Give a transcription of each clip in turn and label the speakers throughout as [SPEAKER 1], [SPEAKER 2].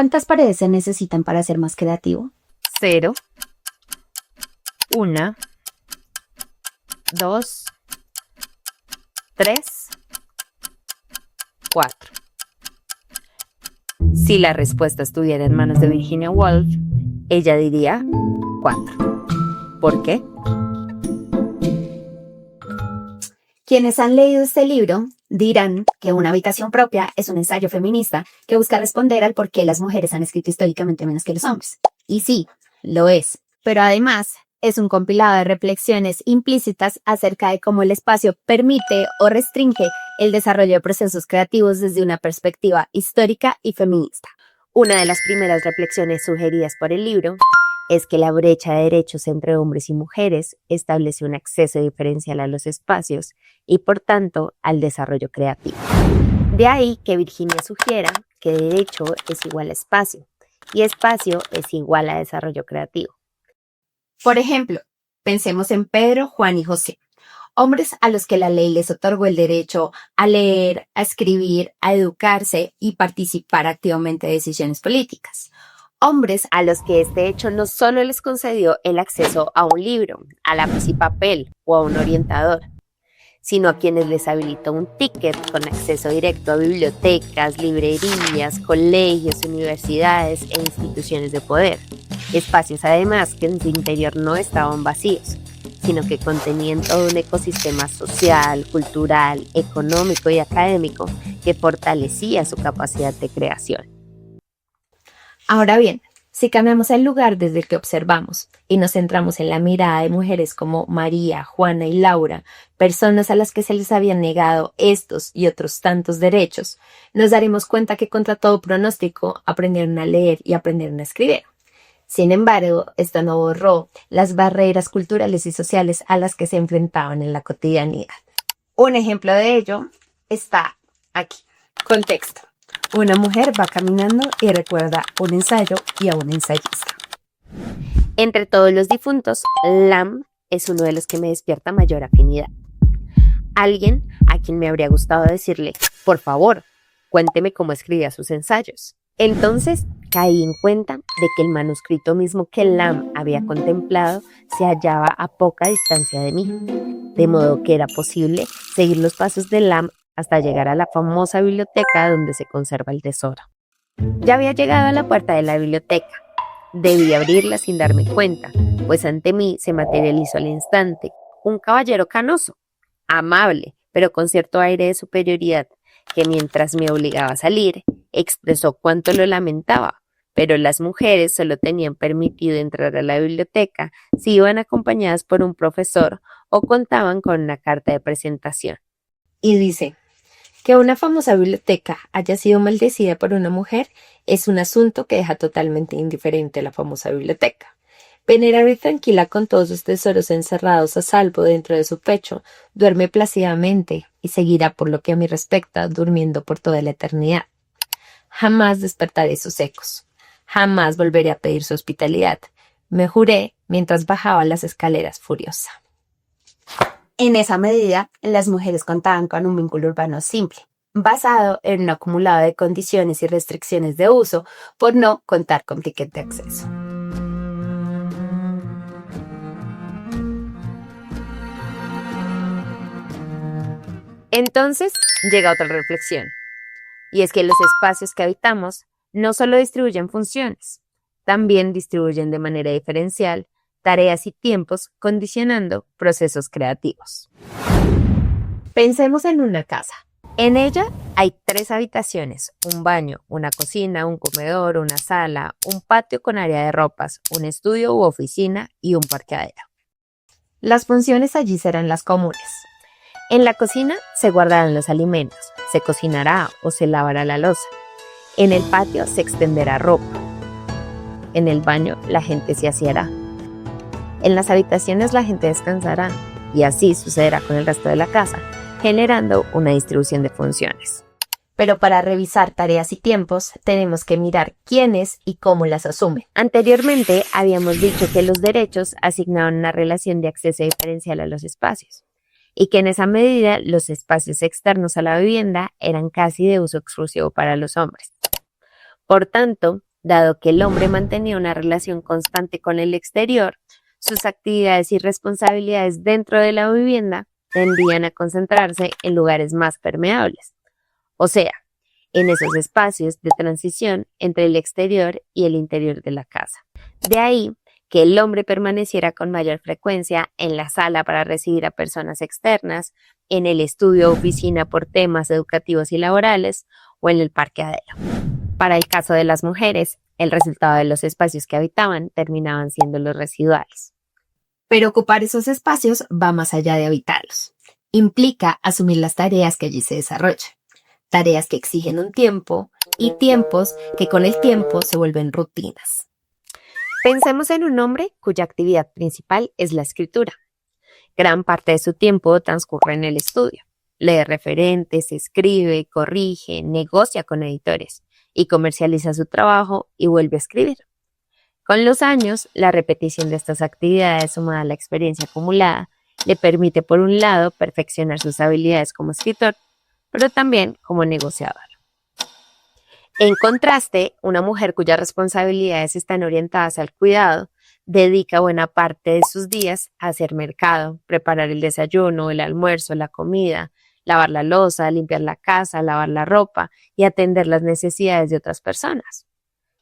[SPEAKER 1] ¿Cuántas paredes se necesitan para ser más creativo?
[SPEAKER 2] 0, 1, 2, 3, 4. Si la respuesta estuviera en manos de Virginia Woolf, ella diría 4. ¿Por qué?
[SPEAKER 1] Quienes han leído este libro dirán que Una habitación propia es un ensayo feminista que busca responder al por qué las mujeres han escrito históricamente menos que los hombres. Y sí, lo es. Pero además es un compilado de reflexiones implícitas acerca de cómo el espacio permite o restringe el desarrollo de procesos creativos desde una perspectiva histórica y feminista.
[SPEAKER 2] Una de las primeras reflexiones sugeridas por el libro es que la brecha de derechos entre hombres y mujeres establece un acceso diferencial a los espacios y, por tanto, al desarrollo creativo. De ahí que Virginia sugiera que derecho es igual a espacio y espacio es igual a desarrollo creativo.
[SPEAKER 1] Por ejemplo, pensemos en Pedro, Juan y José, hombres a los que la ley les otorgó el derecho a leer, a escribir, a educarse y participar activamente de decisiones políticas. Hombres
[SPEAKER 2] a los que este hecho no solo les concedió el acceso a un libro, a lápiz y papel o a un orientador, sino a quienes les habilitó un ticket con acceso directo a bibliotecas, librerías, colegios, universidades e instituciones de poder. Espacios además que en su interior no estaban vacíos, sino que contenían todo un ecosistema social, cultural, económico y académico que fortalecía su capacidad de creación.
[SPEAKER 1] Ahora bien, si cambiamos el lugar desde el que observamos y nos centramos en la mirada de mujeres como María, Juana y Laura, personas a las que se les habían negado estos y otros tantos derechos, nos daremos cuenta que contra todo pronóstico aprendieron a leer y aprendieron a escribir. Sin embargo, esto no borró las barreras culturales y sociales a las que se enfrentaban en la cotidianidad. Un ejemplo de ello está aquí. Contexto. Una mujer va caminando y recuerda un ensayo y a un ensayista.
[SPEAKER 2] Entre todos los difuntos, Lam es uno de los que me despierta mayor afinidad. Alguien a quien me habría gustado decirle, por favor, cuénteme cómo escribía sus ensayos. Entonces caí en cuenta de que el manuscrito mismo que Lam había contemplado se hallaba a poca distancia de mí, de modo que era posible seguir los pasos de Lam hasta llegar a la famosa biblioteca donde se conserva el tesoro. Ya había llegado a la puerta de la biblioteca. Debí abrirla sin darme cuenta, pues ante mí se materializó al instante un caballero canoso, amable, pero con cierto aire de superioridad, que mientras me obligaba a salir, expresó cuánto lo lamentaba, pero las mujeres solo tenían permitido entrar a la biblioteca si iban acompañadas por un profesor o contaban con una carta de presentación.
[SPEAKER 1] Y dice, que una famosa biblioteca haya sido maldecida por una mujer es un asunto que deja totalmente indiferente a la famosa biblioteca. Venerable y tranquila con todos sus tesoros encerrados a salvo dentro de su pecho, duerme plácidamente y seguirá, por lo que a mí respecta, durmiendo por toda la eternidad. Jamás despertaré sus ecos. Jamás volveré a pedir su hospitalidad, me juré mientras bajaba las escaleras furiosa. En esa medida, las mujeres contaban con un vínculo urbano simple, basado en un acumulado de condiciones y restricciones de uso por no contar con ticket de acceso.
[SPEAKER 2] Entonces llega otra reflexión, y es que los espacios que habitamos no solo distribuyen funciones, también distribuyen de manera diferencial tareas y tiempos, condicionando procesos creativos.
[SPEAKER 1] Pensemos en una casa.
[SPEAKER 2] En ella hay 3 habitaciones, un baño, una cocina, un comedor, una sala, un patio con área de ropas, un estudio u oficina y un parqueadero.
[SPEAKER 1] Las funciones allí serán las comunes.
[SPEAKER 2] En la cocina se guardarán los alimentos, se cocinará o se lavará la loza. En el patio se extenderá ropa. En el baño la gente se aseará. En las habitaciones la gente descansará y así sucederá con el resto de la casa, generando una distribución de funciones.
[SPEAKER 1] Pero para revisar tareas y tiempos tenemos que mirar quiénes y cómo las asumen.
[SPEAKER 2] Anteriormente habíamos dicho que los derechos asignaban una relación de acceso diferencial a los espacios y que en esa medida los espacios externos a la vivienda eran casi de uso exclusivo para los hombres. Por tanto, Dado que el hombre mantenía una relación constante con el exterior, sus actividades y responsabilidades dentro de la vivienda tendían a concentrarse en lugares más permeables, o sea, en esos espacios de transición entre el exterior y el interior de la casa. De ahí que el hombre permaneciera con mayor frecuencia en la sala para recibir a personas externas, en el estudio o oficina por temas educativos y laborales, o en el parqueadero. Para el caso de las mujeres, el resultado de los espacios que habitaban terminaban siendo los residuales.
[SPEAKER 1] Pero ocupar esos espacios va más allá de habitarlos. Implica asumir las tareas que allí se desarrollan. Tareas que exigen un tiempo y tiempos que con el tiempo se vuelven rutinas.
[SPEAKER 2] Pensemos en un hombre cuya actividad principal es la escritura. Gran parte de su tiempo transcurre en el estudio. Lee referentes, escribe, corrige, negocia con editores y comercializa su trabajo y vuelve a escribir. Con los años, la repetición de estas actividades sumada a la experiencia acumulada le permite, por un lado, perfeccionar sus habilidades como escritor, pero también como negociador. En contraste, una mujer cuyas responsabilidades están orientadas al cuidado dedica buena parte de sus días a hacer mercado, preparar el desayuno, el almuerzo, la comida, lavar la loza, limpiar la casa, lavar la ropa y atender las necesidades de otras personas.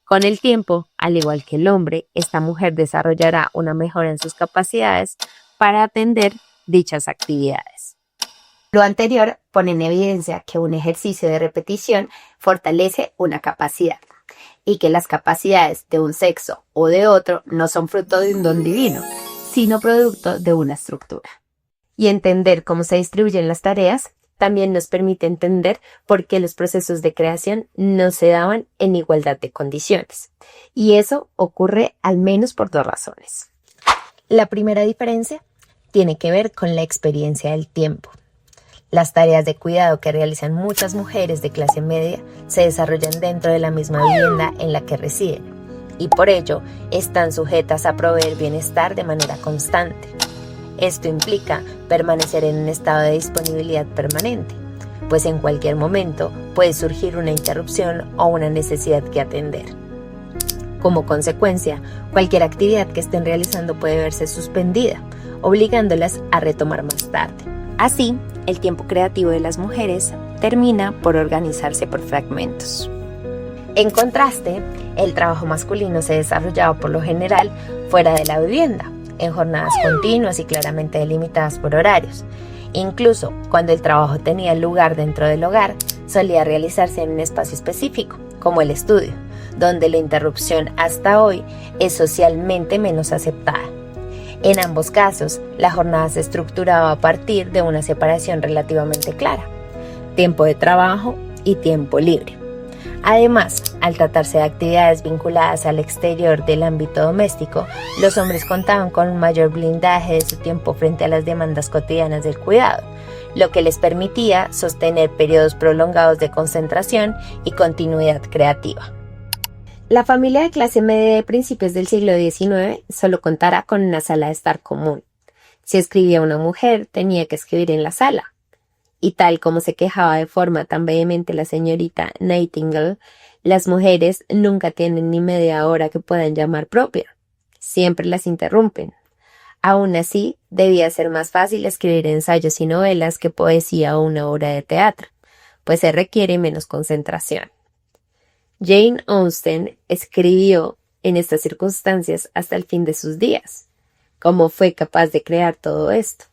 [SPEAKER 2] Con el tiempo, al igual que el hombre, esta mujer desarrollará una mejora en sus capacidades para atender dichas actividades.
[SPEAKER 1] Lo anterior pone en evidencia que un ejercicio de repetición fortalece una capacidad y que las capacidades de un sexo o de otro no son fruto de un don divino, sino producto de una estructura. Y entender cómo se distribuyen las tareas también nos permite entender por qué los procesos de creación no se daban en igualdad de condiciones. Y eso ocurre al menos por dos razones. La primera diferencia tiene que ver con la experiencia del tiempo. Las tareas de cuidado que realizan muchas mujeres de clase media se desarrollan dentro de la misma vivienda en la que residen y por ello están sujetas a proveer bienestar de manera constante. Esto implica permanecer en un estado de disponibilidad permanente, pues en cualquier momento puede surgir una interrupción o una necesidad que atender. Como consecuencia, cualquier actividad que estén realizando puede verse suspendida, obligándolas a retomar más tarde. Así, el tiempo creativo de las mujeres termina por organizarse por fragmentos. En contraste, el trabajo masculino se desarrollaba por lo general fuera de la vivienda, en jornadas continuas y claramente delimitadas por horarios. Incluso cuando el trabajo tenía lugar dentro del hogar, solía realizarse en un espacio específico, como el estudio, donde la interrupción hasta hoy es socialmente menos aceptada. En ambos casos, la jornada se estructuraba a partir de una separación relativamente clara: tiempo de trabajo y tiempo libre. Además, al tratarse de actividades vinculadas al exterior del ámbito doméstico, los hombres contaban con un mayor blindaje de su tiempo frente a las demandas cotidianas del cuidado, lo que les permitía sostener periodos prolongados de concentración y continuidad creativa. La familia de clase media de principios del siglo XIX solo contara con una sala de estar común. Si escribía una mujer, tenía que escribir en la sala. Y tal como se quejaba de forma tan vehemente la señorita Nightingale, las mujeres nunca tienen ni media hora que puedan llamar propia. Siempre las interrumpen. Aún así, debía ser más fácil escribir ensayos y novelas que poesía o una obra de teatro, pues se requiere menos concentración. Jane Austen escribió en estas circunstancias hasta el fin de sus días. ¿Cómo fue capaz de crear todo esto?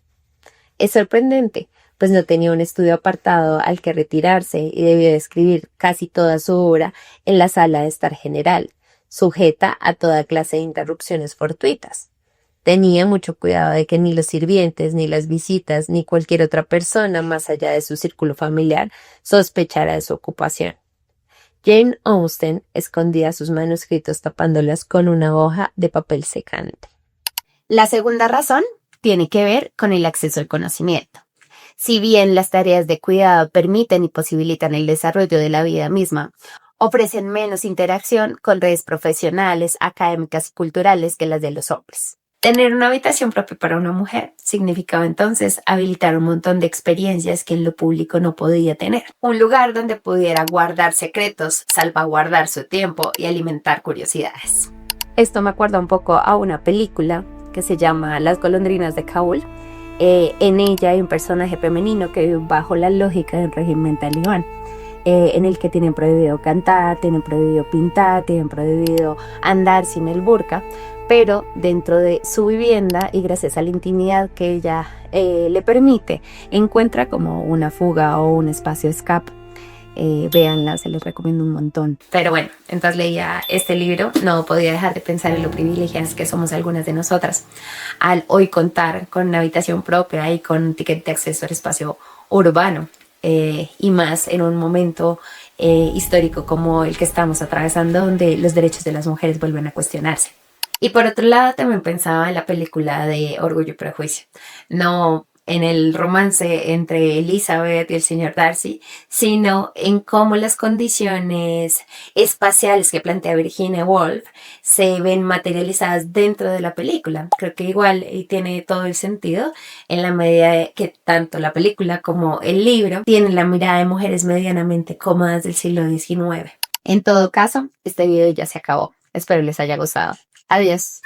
[SPEAKER 1] Es sorprendente, pues no tenía un estudio apartado al que retirarse y debió de escribir casi toda su obra en la sala de estar general, sujeta a toda clase de interrupciones fortuitas. Tenía mucho cuidado de que ni los sirvientes, ni las visitas, ni cualquier otra persona más allá de su círculo familiar sospechara de su ocupación. Jane Austen escondía sus manuscritos tapándolas con una hoja de papel secante. La segunda razón tiene que ver con el acceso al conocimiento. Si bien las tareas de cuidado permiten y posibilitan el desarrollo de la vida misma, ofrecen menos interacción con redes profesionales, académicas y culturales que las de los hombres. Tener una habitación propia para una mujer significaba entonces habilitar un montón de experiencias que en lo público no podía tener. Un lugar donde pudiera guardar secretos, salvaguardar su tiempo y alimentar curiosidades. Esto me acuerda un poco a una película que se llama Las golondrinas de Kabul. En ella hay un personaje femenino que vive bajo la lógica del régimen talibán, en el que tienen prohibido cantar, tienen prohibido pintar, tienen prohibido andar sin el burka, pero dentro de su vivienda y gracias a la intimidad que ella le permite, encuentra como una fuga o un espacio de escape. Véanla, se los recomiendo un montón. Pero bueno, entonces leía este libro, no podía dejar de pensar en lo privilegiadas que somos algunas de nosotras al hoy contar con una habitación propia y con un ticket de acceso al espacio urbano, y más en un momento histórico como el que estamos atravesando, donde los derechos de las mujeres vuelven a cuestionarse. Y por otro lado también pensaba en la película de Orgullo y Prejuicio, no en el romance entre Elizabeth y el señor Darcy, sino en cómo las condiciones espaciales que plantea Virginia Woolf se ven materializadas dentro de la película. Creo que igual y tiene todo el sentido en la medida de que tanto la película como el libro tienen la mirada de mujeres medianamente cómodas del siglo XIX. En todo caso, este video ya se acabó. Espero les haya gustado. Adiós.